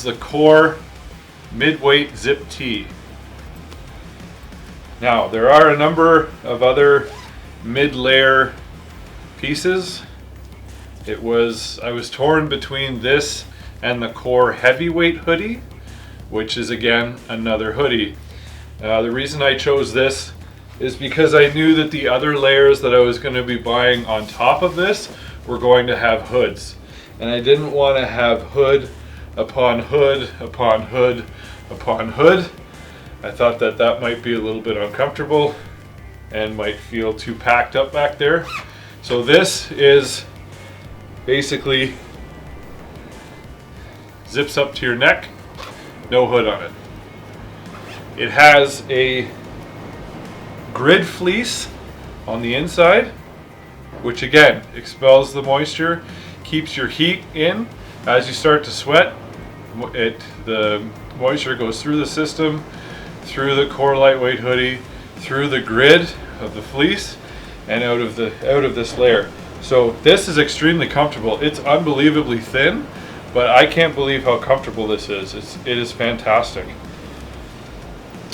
the Core Midweight Zip Tee. Now, there are a number of other mid-layer pieces. I was torn between this and the Core Heavyweight hoodie, which is again another hoodie. The reason I chose this is because I knew that the other layers that I was going to be buying on top of this were going to have hoods. And I didn't want to have hood upon hood upon hood upon hood. I thought that that might be a little bit uncomfortable and might feel too packed up back there. So this is basically zips up to your neck, no hood on it. It has a grid fleece on the inside, which again expels the moisture, keeps your heat in. As you start to sweat, the moisture goes through the system, through the Core lightweight hoodie, through the grid of the fleece, and out of this layer. So this is extremely comfortable. It's unbelievably thin, but I can't believe how comfortable this is. It is fantastic.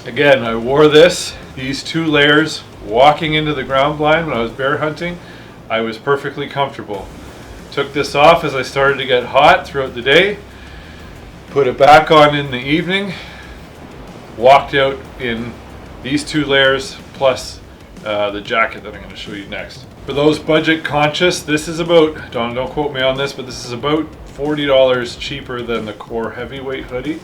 Again, I wore these 2 layers walking into the ground blind when I was bear hunting. I was perfectly comfortable. Took this off as I started to get hot throughout the day, put it back on in the evening, walked out in these 2 layers plus the jacket that I'm going to show you next. For those budget conscious, this is about, don't quote me on this, but this is about $40 cheaper than the Core Heavyweight hoodie.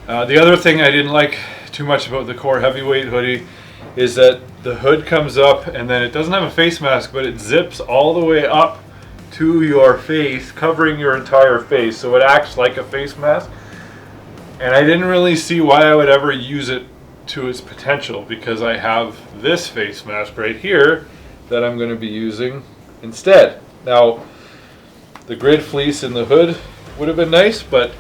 The other thing I didn't like too much about the Core Heavyweight hoodie is that the hood comes up and then it doesn't have a face mask, but it zips all the way up to your face, covering your entire face, so it acts like a face mask. And I didn't really see why I would ever use it to its potential, because I have this face mask right here that I'm going to be using instead. Now, the grid fleece in the hood would have been nice, but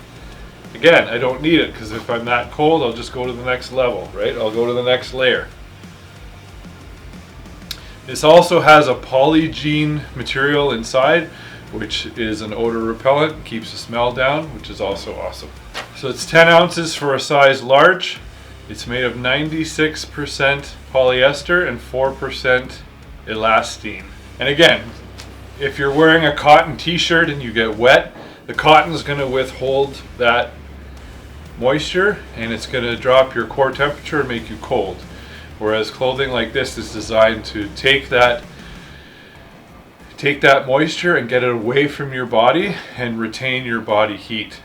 again, I don't need it, because if I'm that cold, I'll just go to the next level, right? I'll go to the next layer. This also has a polygene material inside, which is an odor repellent, keeps the smell down, which is also awesome. So it's 10 ounces for a size large. It's made of 96% polyester and 4% elastane. And again, if you're wearing a cotton t-shirt and you get wet, the cotton is going to withhold that moisture and it's going to drop your core temperature and make you cold. Whereas clothing like this is designed to take that moisture and get it away from your body and retain your body heat.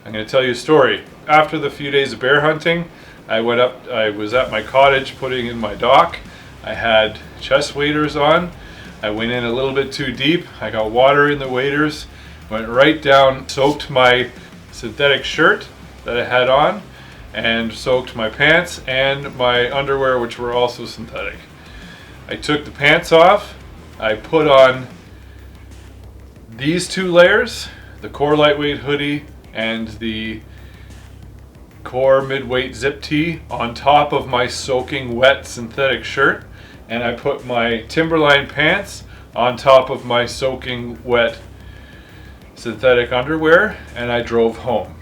I'm going to tell you a story. After the few days of bear hunting, I was at my cottage putting in my dock. I had chest waders on. I went in a little bit too deep. I got water in the waders, went right down, soaked my synthetic shirt that I had on, and soaked my pants and my underwear, which were also synthetic. I took the pants off. I put on these 2 layers, the Core lightweight hoodie and the Core midweight zip tee, on top of my soaking wet synthetic shirt, and I put my Timberline pants on top of my soaking wet synthetic underwear, and I drove home.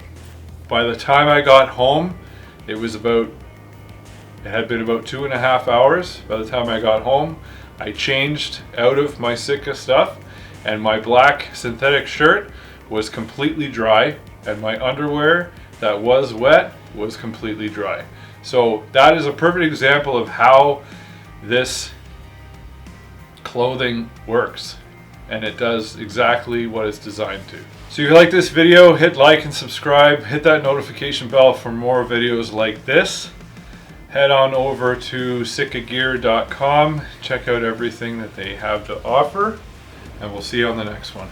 By the time I got home, it had been about 2.5 hours. By the time I got home, I changed out of my Sitka stuff, and my black synthetic shirt was completely dry, and my underwear that was wet was completely dry. So that is a perfect example of how this clothing works, and it does exactly what it's designed to. So if you like this video, hit like and subscribe, hit that notification bell for more videos like this. Head on over to sitkagear.com, check out everything that they have to offer, and we'll see you on the next one.